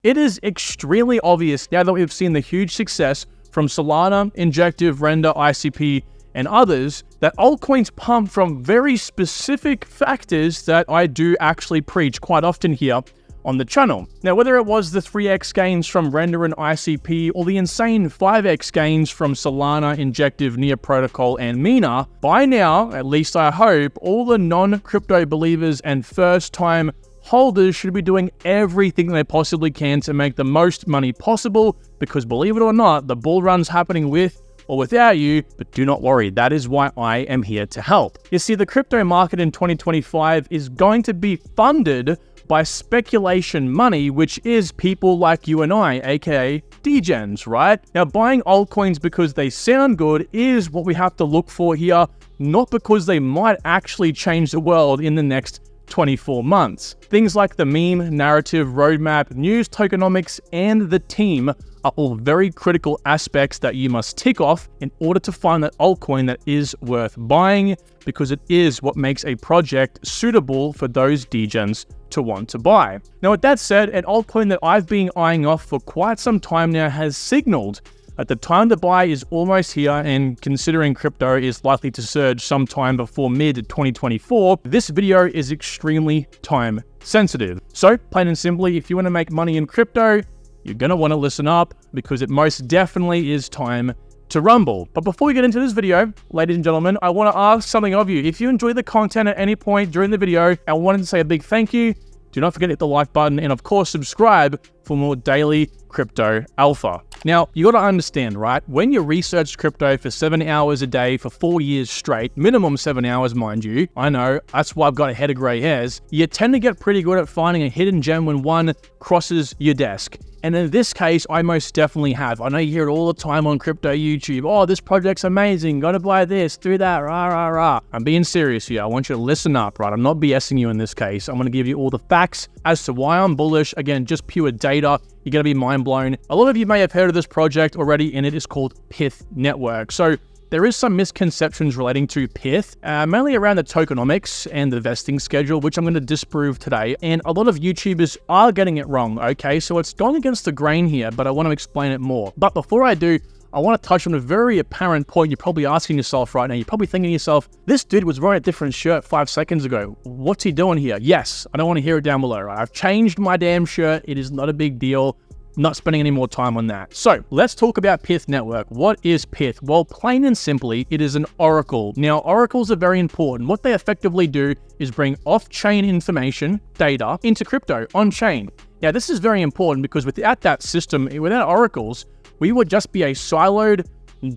It is extremely obvious now that we've seen the huge success from Solana, Injective, Render, ICP, and others that altcoins pump from very specific factors that I do actually preach quite often here on the channel. Now, whether it was the 3x gains from Render and ICP or the insane 5x gains from Solana, Injective, Near Protocol, and Mina, by now, at least I hope, all the non-crypto believers and first-time holders should be doing everything they possibly can to make the most money possible, because believe it or not, the bull run's happening with or without you, but do not worry, that is why I am here to help. You see, the crypto market in 2025 is going to be funded by speculation money, which is people like you and I, aka degens, right? Now, buying altcoins because they sound good is what we have to look for here, not because they might actually change the world in the next 24 months. Things like the meme, narrative, roadmap, news, tokenomics, and the team are all very critical aspects that you must tick off in order to find that altcoin that is worth buying, because it is what makes a project suitable for those degens to want to buy. Now, with that said, an altcoin that I've been eyeing off for quite some time now has signaled that the time to buy is almost here, and considering crypto is likely to surge sometime before mid-2024, this video is extremely time sensitive. So, plain and simply, if you want to make money in crypto, you're going to want to listen up, because it most definitely is time to rumble. But before we get into this video, ladies and gentlemen, I want to ask something of you. If you enjoyed the content at any point during the video, I wanted to say a big thank you. Do not forget to hit the like button, and of course, subscribe for more daily crypto alpha. Now, you got to understand, right? When you research crypto for 7 hours a day for 4 years straight, minimum 7 hours, mind you, I know, that's why I've got a head of gray hairs, you tend to get pretty good at finding a hidden gem when one crosses your desk. And in this case, I most definitely have. I know you hear it all the time on crypto YouTube. Oh, this project's amazing. Gotta buy this, do that, rah, rah, rah. I'm being serious here. I want you to listen up, right? I'm not BSing you in this case. I'm gonna give you all the facts as to why I'm bullish. Again, just pure data. You're gonna be mind blown. A lot of you may have heard of this project already, and it is called Pyth Network. So there is some misconceptions relating to Pyth, mainly around the tokenomics and the vesting schedule, which I'm going to disprove today. And a lot of YouTubers are getting it wrong, okay? So it's going against the grain here, but I want to explain it more. But before I do, I want to touch on a very apparent point you're probably asking yourself right now. You're probably thinking to yourself, this dude was wearing a different shirt 5 seconds ago. What's he doing here? Yes, I don't want to hear it down below, right? I've changed my damn shirt. It is not a big deal. Not spending any more time on that. So let's talk about Pyth Network. What is Pyth? Well, plain and simply, it is an oracle. Now, oracles are very important. What they effectively do is bring off-chain information, data, into crypto on-chain. Now, this is very important because without that system, without oracles, we would just be a siloed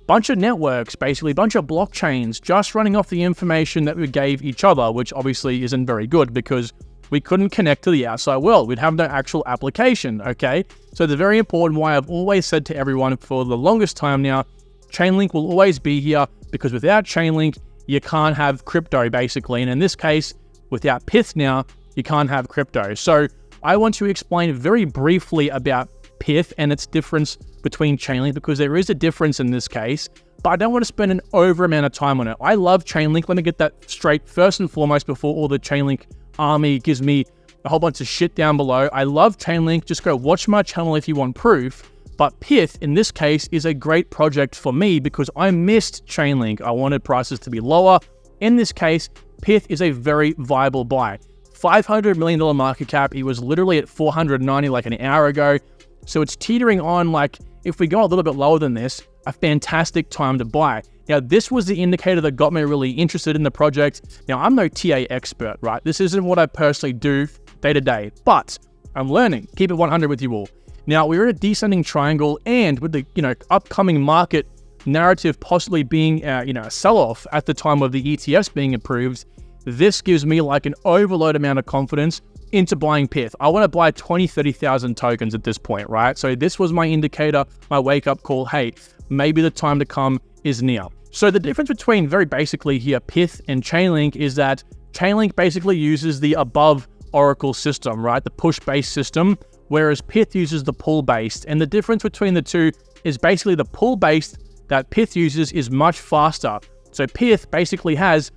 bunch of networks, basically a bunch of blockchains just running off the information that we gave each other, which obviously isn't very good because we couldn't connect to the outside world. We'd have no actual application, okay? So it's very important why I've always said to everyone for the longest time now, Chainlink will always be here, because without Chainlink, you can't have crypto, basically. And in this case, without Pyth now, you can't have crypto. So I want to explain very briefly about Pyth and its difference between Chainlink, because there is a difference in this case, but I don't want to spend an over amount of time on it. I love Chainlink. Let me get that straight first and foremost before all the Chainlink army gives me a whole bunch of shit down below. I love Chainlink. Just go watch my channel if you want proof. But Pyth, in this case, is a great project for me because I missed Chainlink. I wanted prices to be lower. In this case, Pyth is a very viable buy. $500 million market cap. It was literally at 490 like an hour ago. So it's teetering on, like, if we go a little bit lower than this, a fantastic time to buy. Now, this was the indicator that got me really interested in the project. Now, I'm no TA expert, right? This isn't what I personally do day to day, but I'm learning. Keep it 100 with you all. Now, we're in a descending triangle, and with the upcoming market narrative possibly being a sell-off at the time of the ETFs being approved, this gives me like an overload amount of confidence into buying Pyth. I want to buy 20, 30,000 tokens at this point, right? So this was my indicator, my wake-up call. Hey, maybe the time to come is near. So the difference between, very basically here, Pyth and Chainlink is that Chainlink basically uses the above oracle system, right? The push-based system, whereas Pyth uses the pull-based. And the difference between the two is basically the pull-based that Pyth uses is much faster. So Pyth basically has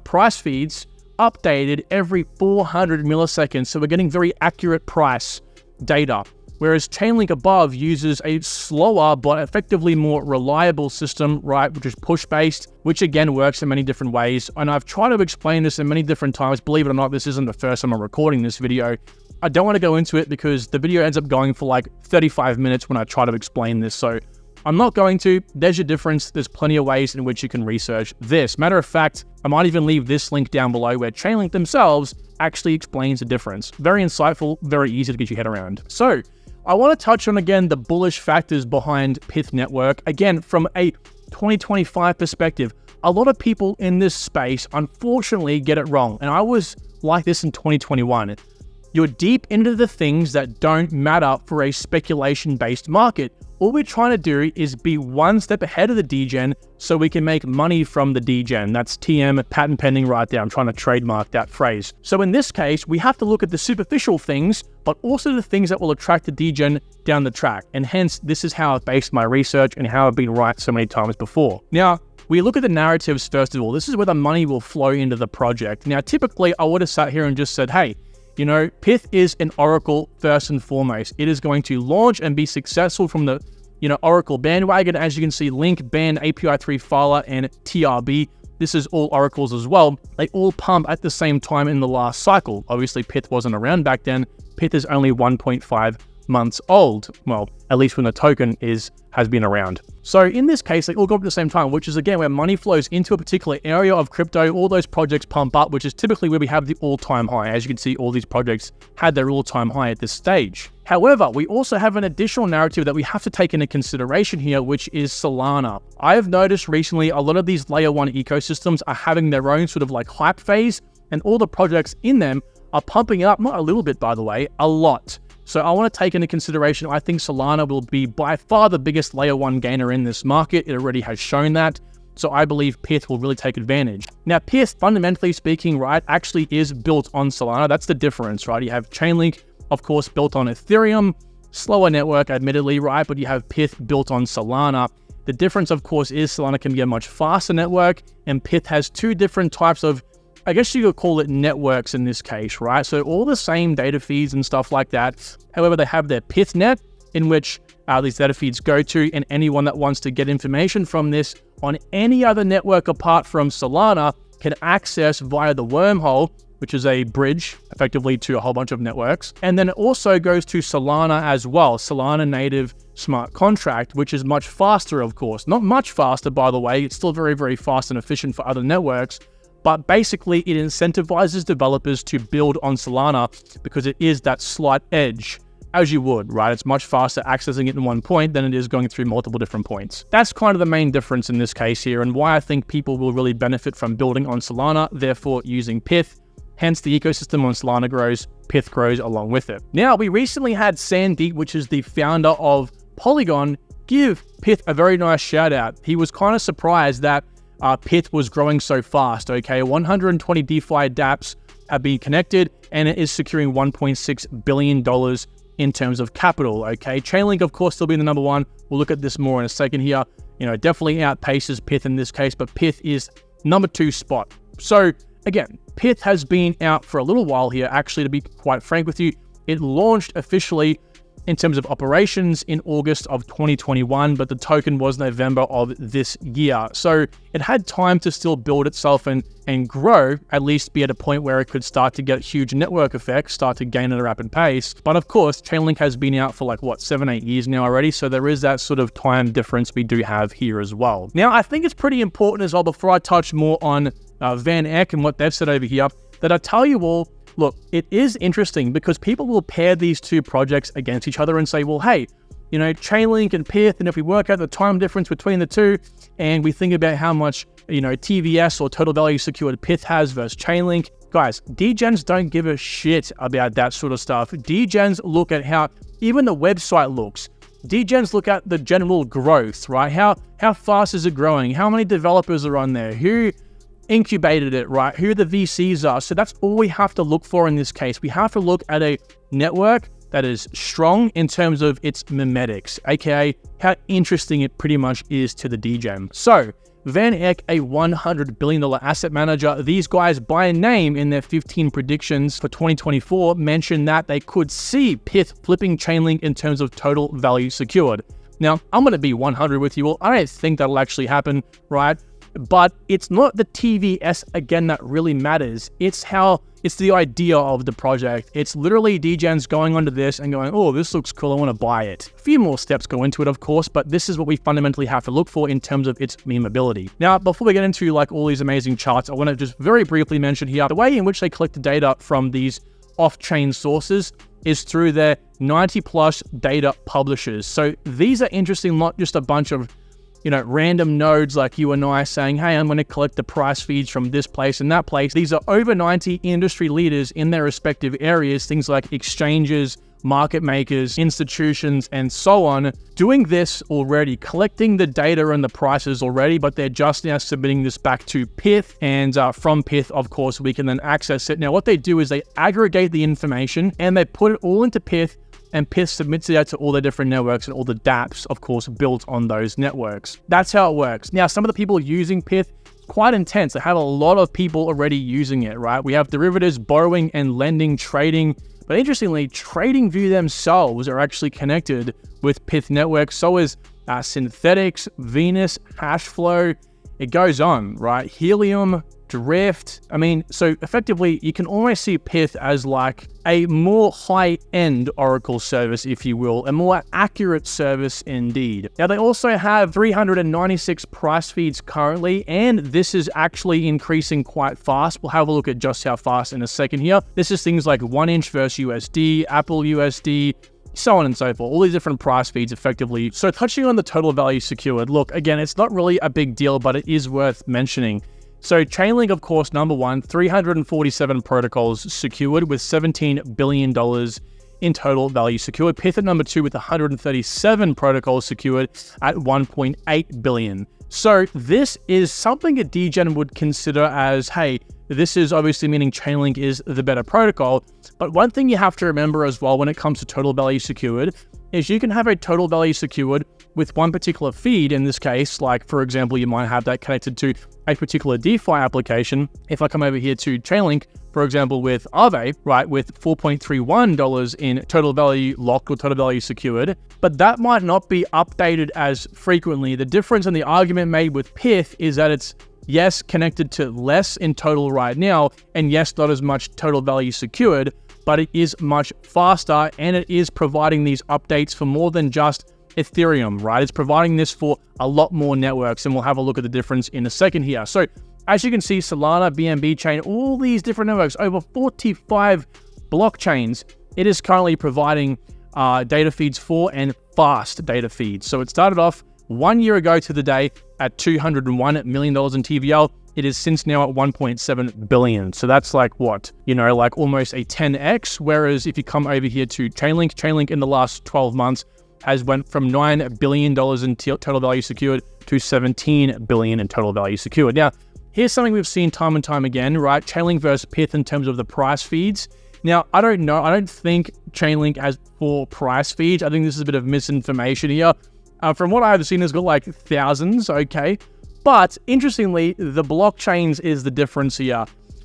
price feeds updated every 400 milliseconds. So we're getting very accurate price data. whereas Chainlink above uses a slower but effectively more reliable system, right, which is push-based, which again works in many different ways. And I've tried to explain this in many different times. Believe it or not, this isn't the first time I'm recording this video. I don't want to go into it because the video ends up going for like 35 minutes when I try to explain this. So I'm not going to. There's your difference. There's plenty of ways in which you can research this. Matter of fact, I might even leave this link down below where Chainlink themselves actually explains the difference. Very insightful, very easy to get your head around. So I want to touch on, again, the bullish factors behind Pyth Network. Again, from a 2025 perspective, a lot of people in this space, unfortunately, get it wrong. And I was like this in 2021. You're deep into the things that don't matter for a speculation-based market. All we're trying to do is be one step ahead of the degen so we can make money from the degen. That's TM, patent pending right there. I'm trying to trademark that phrase. So in this case, we have to look at the superficial things, but also the things that will attract the degen down the track. And hence, this is how I've based my research and how I've been right so many times before. Now, we look at the narratives first of all. This is where the money will flow into the project. Now, typically, I would have sat here and just said, hey, you know, Pyth is an oracle first and foremost. It is going to launch and be successful from the, oracle bandwagon. As you can see, Link, Band, API3 Filer, and TRB. This is all oracles as well. They all pump at the same time in the last cycle. Obviously, Pyth wasn't around back then. Pyth is only 1.5 months old. Well, at least when the token has been around. So in this case, they all go up at the same time, which is again where money flows into a particular area of crypto. All those projects pump up, which is typically where we have the all-time high. As you can see, all these projects had their all-time high at this stage. However, we also have an additional narrative that we have to take into consideration here, which is Solana. I have noticed recently a lot of these layer 1 ecosystems are having their own sort of like hype phase, and all the projects in them are pumping up, not a little bit by the way, a lot. So I want to take into consideration, I think Solana will be by far the biggest layer 1 gainer in this market. It already has shown that. So I believe Pyth will really take advantage. Now, Pyth, fundamentally speaking, right, actually is built on Solana. That's the difference, right? You have Chainlink, of course, built on Ethereum, slower network, admittedly, right? But you have Pyth built on Solana. The difference, of course, is Solana can be a much faster network, and Pyth has two different types of, I guess you could call it networks in this case, right? So all the same data feeds and stuff like that. However, they have their Pyth net in which these data feeds go to, and anyone that wants to get information from this on any other network apart from Solana can access via the wormhole, which is a bridge effectively to a whole bunch of networks. And then it also goes to Solana as well, Solana native smart contract, which is much faster, of course. Not much faster, by the way. It's still very, very fast and efficient for other networks. But basically, it incentivizes developers to build on Solana because it is that slight edge, as you would, right? It's much faster accessing it in one point than it is going through multiple different points. That's kind of the main difference in this case here, and why I think people will really benefit from building on Solana, therefore using Pyth. Hence, the ecosystem on Solana grows, Pyth grows along with it. Now, we recently had Sandy, which is the founder of Polygon, give Pyth a very nice shout out. He was kind of surprised that Pyth was growing so fast, okay? 120 DeFi dApps have been connected, and it is securing $1.6 billion in terms of capital, okay? Chainlink, of course, still being the number one. We'll look at this more in a second here. Definitely outpaces Pyth in this case, but Pyth is number 2 spot. So, again, Pyth has been out for a little while here, actually, to be quite frank with you. It launched officially in terms of operations in August of 2021, but the token was November of this year. So it had time to still build itself and grow, at least be at a point where it could start to get huge network effects, start to gain at a rapid pace. But of course, Chainlink has been out for like, 7-8 years now already. So there is that sort of time difference we do have here as well. Now, I think it's pretty important as well, before I touch more on Van Eck and what they've said over here, that I tell you all, look, it is interesting because people will pair these two projects against each other and say, well, hey, Chainlink and Pyth, and if we work out the time difference between the two, and we think about how much, TVS or total value secured Pyth has versus Chainlink, guys, degens don't give a shit about that sort of stuff. Degens look at how even the website looks. Degens look at the general growth, right? How fast is it growing? How many developers are on there? Who incubated it, right? Who the VCs are. So that's all we have to look for in this case. We have to look at a network that is strong in terms of its memetics, aka how interesting it pretty much is to the degen. So Van Eck, a $100 billion asset manager. These guys by name in their 15 predictions for 2024 mentioned that they could see Pyth flipping Chainlink in terms of total value secured. Now, I'm going to be 100 with you all. I don't think that'll actually happen, right? But it's not the TVS again that really matters. It's the idea of the project. It's literally degens going onto this and going, oh, this looks cool, I want to buy it. A few more steps go into it, of course, but this is what we fundamentally have to look for in terms of its memeability. Now, before we get into like all these amazing charts, I want to just very briefly mention here the way in which they collect the data from these off-chain sources is through their 90 plus data publishers. So these are interesting, not just a bunch of random nodes like you and I saying, hey, I'm going to collect the price feeds from this place and that place. These are over 90 industry leaders in their respective areas, things like exchanges, market makers, institutions, and so on, doing this already, collecting the data and the prices already, but they're just now submitting this back to Pyth, and from Pyth, of course, we can then access it. Now, what they do is they aggregate the information and they put it all into Pyth, and Pyth submits it out to all the different networks and all the dApps, of course, built on those networks. That's how it works. Now, some of the people using Pyth, quite intense. They have a lot of people already using it, right? We have derivatives, borrowing and lending, trading. But interestingly, TradingView themselves are actually connected with Pyth Network. So is Synthetics, Venus, Hashflow. It goes on, right? Helium, Drift. I mean, so effectively, you can almost see Pyth as like a more high-end Oracle service, if you will, a more accurate service indeed. Now, they also have 396 price feeds currently, and this is actually increasing quite fast. We'll have a look at just how fast in a second here. This is things like 1inch versus USD, Apple USD, so on and so forth, all these different price feeds effectively. So touching on the total value secured, look, again, it's not really a big deal, but it is worth mentioning. So Chainlink, of course, number one, 347 protocols secured with $17 billion in total value secured. Pyth at number two with 137 protocols secured at $1.8 billion. So this is something a degen would consider as, hey, this is obviously meaning Chainlink is the better protocol. But one thing you have to remember as well when it comes to total value secured is you can have a total value secured with one particular feed. In this case, like for example, you might have that connected to a particular DeFi application. If I come over here to Chainlink, for example, with Aave, right, with $4.31 in total value locked or total value secured, but that might not be updated as frequently. The difference in the argument made with Pyth is that it's, yes, connected to less in total right now, and yes, not as much total value secured, but it is much faster, and it is providing these updates for more than just Ethereum, right? It's providing this for a lot more networks, and we'll have a look at the difference in a second here. So as you can see, Solana, BNB chain, all these different networks, over 45 blockchains, it is currently providing data feeds for, and fast data feeds. So it started off 1 year ago to the day at $201 million in TVL. It is since now at 1.7 billion. So that's like what? Like almost a 10x. Whereas if you come over here to Chainlink in the last 12 months has went from $9 billion in total value secured to $17 billion in total value secured. Now, here's something we've seen time and time again, right? Chainlink versus Pyth in terms of the price feeds. Now, I don't know. I don't think Chainlink has 4 price feeds. I think this is a bit of misinformation here. From what I've seen, it's got like thousands, okay? But interestingly, the blockchains is the difference here.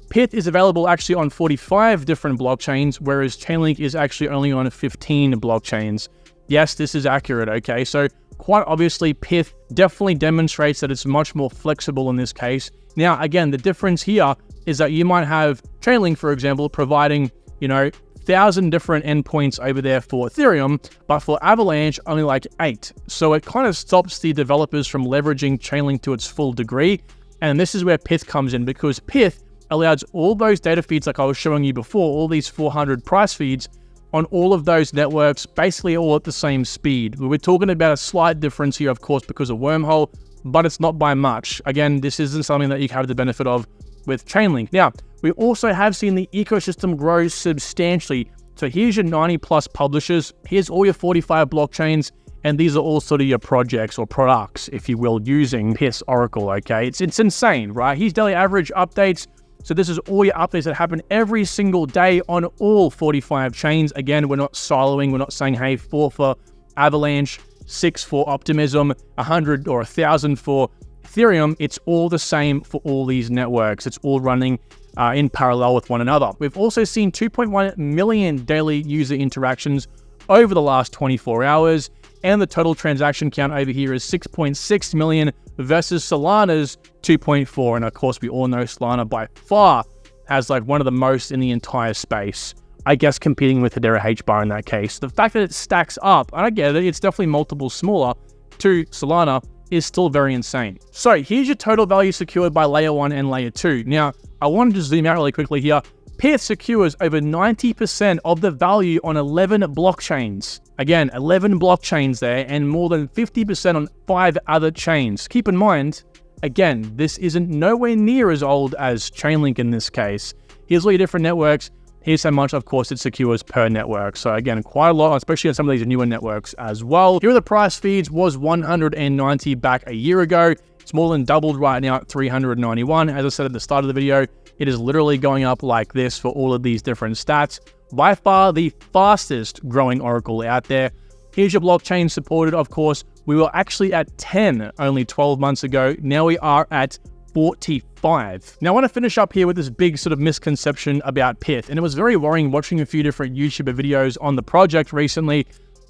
Pyth is available actually on 45 different blockchains, whereas Chainlink is actually only on 15 blockchains. Yes, this is accurate, okay? So quite obviously, Pyth definitely demonstrates that it's much more flexible in this case. Now, again, the difference here is that you might have Chainlink, for example, providing, 1,000 different endpoints over there for Ethereum, but for Avalanche, only like 8. So it kind of stops the developers from leveraging Chainlink to its full degree. And this is where Pyth comes in, because Pyth allows all those data feeds like I was showing you before, all these 400 price feeds on all of those networks, basically all at the same speed. We're talking about a slight difference here, of course, because of Wormhole, but it's not by much. Again, this isn't something that you have the benefit of with Chainlink. Now, we also have seen the ecosystem grow substantially. So here's your 90 plus publishers. Here's all your 45 blockchains. And these are all sort of your projects or products, if you will, using Pyth's Oracle, okay? It's insane, right? Here's daily average updates. So this is all your updates that happen every single day on all 45 chains. Again, we're not siloing. We're not saying, hey, 4 for Avalanche, 6 for Optimism, 100 or 1,000 for Ethereum, it's all the same for all these networks. It's all running in parallel with one another. We've also seen 2.1 million daily user interactions over the last 24 hours, and the total transaction count over here is 6.6 million versus Solana's 2.4. And of course, we all know Solana by far has like one of the most in the entire space. I guess competing with Hedera HBAR in that case. The fact that it stacks up, and I get it, it's definitely multiples smaller to Solana, is still very insane. So here's your total value secured by layer 1 and layer 2. Now, I wanted to zoom out really quickly here. Pyth secures over 90% of the value on 11 blockchains. Again, 11 blockchains there, and more than 50% on 5 other chains. Keep in mind, again, this isn't nowhere near as old as Chainlink in this case. Here's all your different networks. Here's how much, of course, it secures per network. So again, quite a lot, especially on some of these newer networks as well. Here are the price feeds. Was 190 back a year ago. It's more than doubled right now at 391. As I said at the start of the video, it is literally going up like this for all of these different stats. By far the fastest growing oracle out there. Here's your blockchain supported, of course. We were actually at 10 only 12 months ago. Now we are at 45. Now I want to finish up here with this big sort of misconception about Pyth, and it was very worrying watching a few different YouTuber videos on the project recently,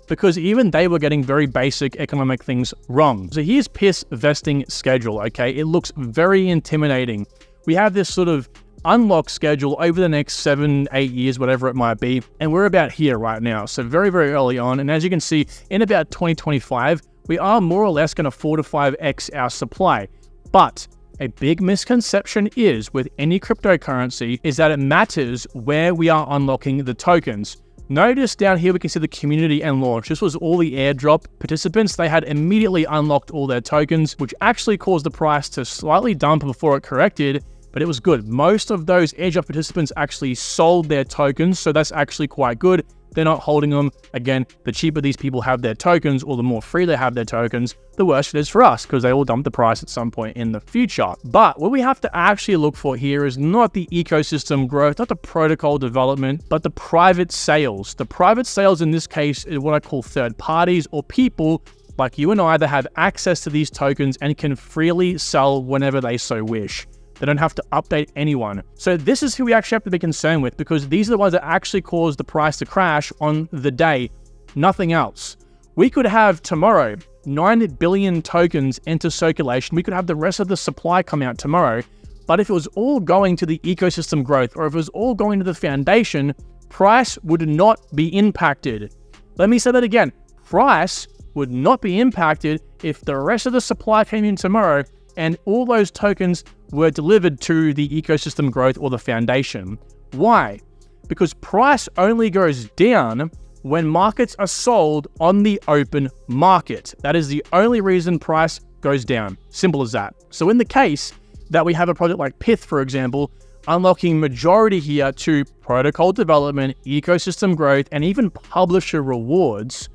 because even they were getting very basic economic things wrong. So here's Pyth's vesting schedule, okay? It looks very intimidating. We have this sort of unlock schedule over the next 7, 8 years, whatever it might be, and we're about here right now. So very, very early on, and as you can see, in about 2025, we are more or less going to 4 to 5x our supply. But a big misconception is with any cryptocurrency is that it matters where we are unlocking the tokens. Notice down here we can see the community and launch. This was all the airdrop participants. They had immediately unlocked all their tokens, which actually caused the price to slightly dump before it corrected, but it was good. Most of those airdrop participants actually sold their tokens, so that's actually quite good. They're not holding them. Again, the cheaper these people have their tokens, or the more free they have their tokens, the worse it is for us, because they will dump the price at some point in the future. But what we have to actually look for here is not the ecosystem growth, not the protocol development, but the private sales. The private sales in this case is what I call third parties, or people like you and I that have access to these tokens and can freely sell whenever they so wish. They don't have to update anyone. So this is who we actually have to be concerned with, because these are the ones that actually cause the price to crash on the day, nothing else. We could have tomorrow 9 billion tokens enter circulation. We could have the rest of the supply come out tomorrow. But if it was all going to the ecosystem growth, or if it was all going to the foundation, price would not be impacted. Let me say that again. Price would not be impacted if the rest of the supply came in tomorrow and all those tokens were delivered to the ecosystem growth or the foundation. Why? Because price only goes down when markets are sold on the open market. That is the only reason price goes down. Simple as that. So in the case that we have a project like Pyth, for example, unlocking majority here to protocol development, ecosystem growth, and even publisher rewards,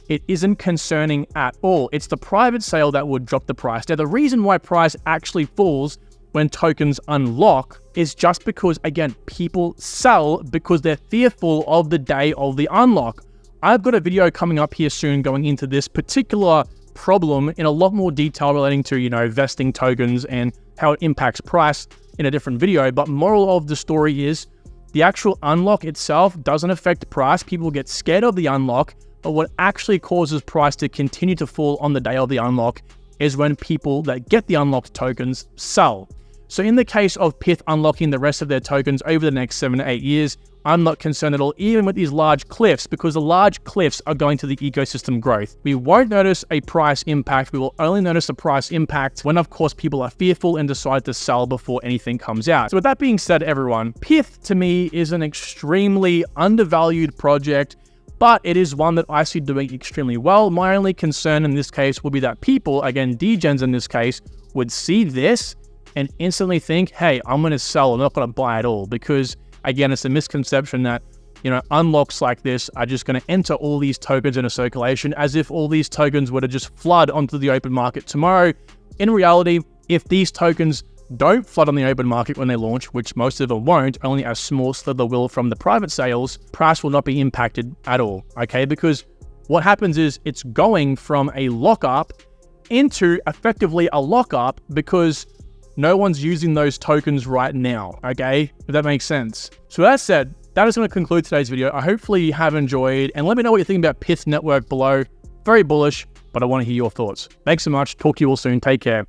it isn't concerning at all. It's the private sale that would drop the price. Now, the reason why price actually falls when tokens unlock is just because, again, people sell because they're fearful of the day of the unlock. I've got a video coming up here soon going into this particular problem in a lot more detail relating to, vesting tokens and how it impacts price in a different video. But moral of the story is the actual unlock itself doesn't affect price. People get scared of the unlock, but what actually causes price to continue to fall on the day of the unlock is when people that get the unlocked tokens sell. So in the case of Pyth unlocking the rest of their tokens over the next 7 to 8 years, I'm not concerned at all, even with these large cliffs, because the large cliffs are going to the ecosystem growth. We won't notice a price impact. We will only notice a price impact when, of course, people are fearful and decide to sell before anything comes out. So with that being said, everyone, Pyth to me is an extremely undervalued project, but it is one that I see doing extremely well. My only concern in this case will be that people, again, degens in this case, would see this and instantly think, hey, I'm going to sell, I'm not going to buy at all, because again, it's a misconception that, unlocks like this are just going to enter all these tokens into circulation as if all these tokens were to just flood onto the open market tomorrow. In reality, if these tokens don't flood on the open market when they launch, which most of them won't, only a small slither will from the private sales, price will not be impacted at all, okay? Because what happens is it's going from a lockup into effectively a lockup because no one's using those tokens right now, okay? If that makes sense. So that said, that is going to conclude today's video. I hopefully you have enjoyed, and let me know what you think about Pyth Network below. Very bullish, but I want to hear your thoughts. Thanks so much. Talk to you all soon. Take care.